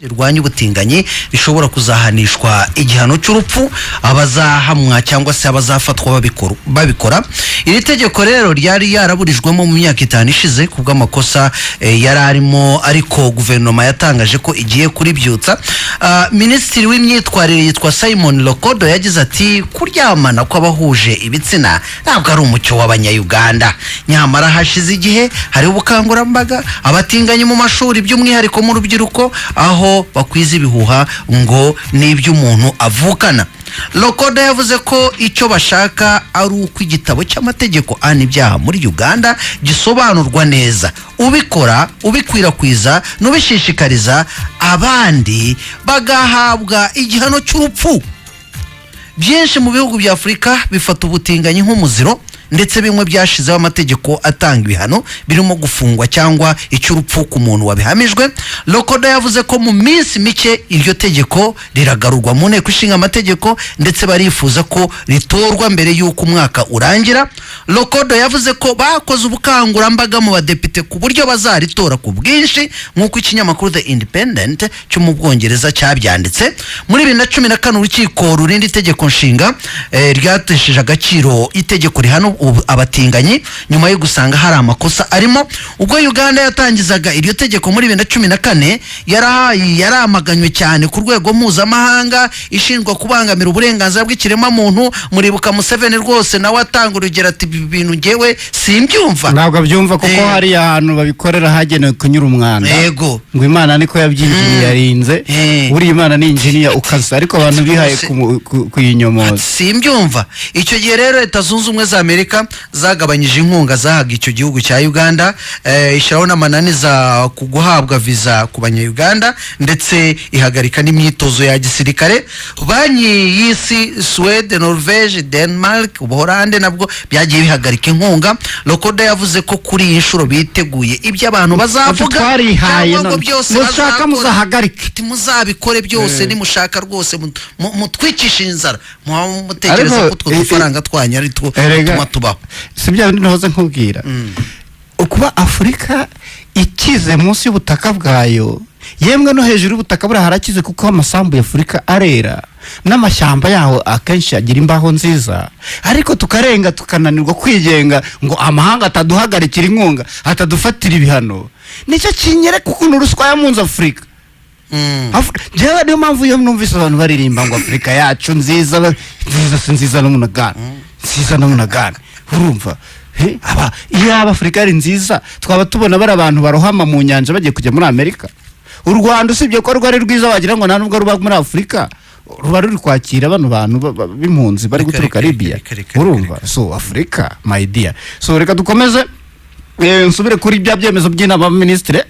rwanya ubutinganyi bishobora kuzahanishwa igihano cy'urupfu abazahamwa cyangwa se abazafatwa babikora. Iri tegeko rero ryari yaraburijwemo mu myaka 5 ishize kubw'amakosa yari arimo, ariko guverinoma yatangaje ko igiye kuribyutsa. Minisitiri w'imyitwarire yitwa Simon Lokodo yagize ati kuryamana kw'abahuje ibitsina ntabwo ari umucyo w'abanyayuganda, nyamara hashize igihe hari ubukangurambaga abatinganyi mu mashuri by'umwihariko mu rubyiruko aho bakwiza ibihuha ngo n'ibyo umuntu avukana. Lokoda yavuze ko icyo bashaka ari uko igitabo cy'amategeko ahana ibyaha muri Uganda gisobanurwa neza, ubikora ubikwirakwiza n'ubishishikariza abandi bagahabwa igihano cy'urupfu. Byinshi mu bihugu bya Afurika bifata ubutinganyi nk'umuziro, ndetse bimwe byashizeho amategeko atanga ibihano birimo gufungwa cyangwa icy'urupfu ku muntu wabihamijwe. Lokoda yavuze ko mu minsi mike iryo tegeko riragarurwa mu nteko ishinga amategeko, ndetse barifuza ko ritorwa mbere y'uko umwaka urangira. Lokodo yavuze ko bakoze ubukangurambaga mu badepite ku buryo bazaritora ku bwinshi nk'uko ikinyamakuru The Independent cyo mu Bwongereza cyabyanditse. Muri 2014 urukiko rurindi itegeko nshinga ryatesheje agaciro itegeko rihano abatinganyi nyuma yo gusanga hari amakosa arimo. Ubwo Uganda yatangizaga iryo tegeko muri 2014 yaramaganywe cyane ku rwego mpuzamahanga ishinjwa kubangamira uburenganzira bw'ikirema muntu. Muribuka Museveni rwose nawe atanga urugero ati ibintu ngewe simbyumva, ntabwo abyumva kuko hari ahantu babikorera hagenewe kunyura umwanda. Yego, ngo Imana niko yabyinjiriye yarinze, buri Imana ni injiniya ukaza, ariko abantu bihaye kuyinyomoza. Simbyumva. Icyo gihe rero Leta Zunze Ubumwe za Amerika zagabanyije inkunga zahaga icyo gihugu cya Uganda, ishyiraho n'amananiza ku guhabwa visa ku banya-Uganda, ndetse ihagarika n'imyitozo ya gisirikare. Banki y'isi Sweden, Norvege, Denmark, Ubuholande nabwo byagiye bihagarika inkunga. Lokoda yavuze ko kuri iyi nshuro biteguye ibyo abantu bazavuga cyangwa byose mushaka muzahagarika, muzabikore byose nimushaka rwose mutwikisha inzara, mutekereza ko utwo dufaranga twanya ari tuma tubaho. Sibya bindi nahoze nkubwira ukuba Afurika ikize munsi y'ubutaka bwayo, yemwe no hejuru y'ubutaka buri harakize, kuko amasambu ya Afurika arera n'amashyamba yaho akenshi agira imbaho nziza, ariko tukarenga tukananirwa kwigenga ngo amahanga ataduhagarikira inkunga atadufatira ibihano. Nicyo kinyereka ukuntu ruswa yamunze Afurika. Jewe niyo mpamvu iyo numvise abantu baririmba ngo Afurika yacu nziza nziza no munagana nziza no munagana, urumva iyo Afurika ari nziza twaba tubona bari abantu barohama mu nyanja bagiye kujya muri Amerika. U Rwanda usibye ko rwari rwiza wagira ngo nta nubwo ruba muri Afurika, ruba ruri kwakira bano bantu b'impunzi bari guturuka Libya, urumva. So Afurika my dear, so reka dukomeze nsubire kuri bya byemezo by'inama minisitiri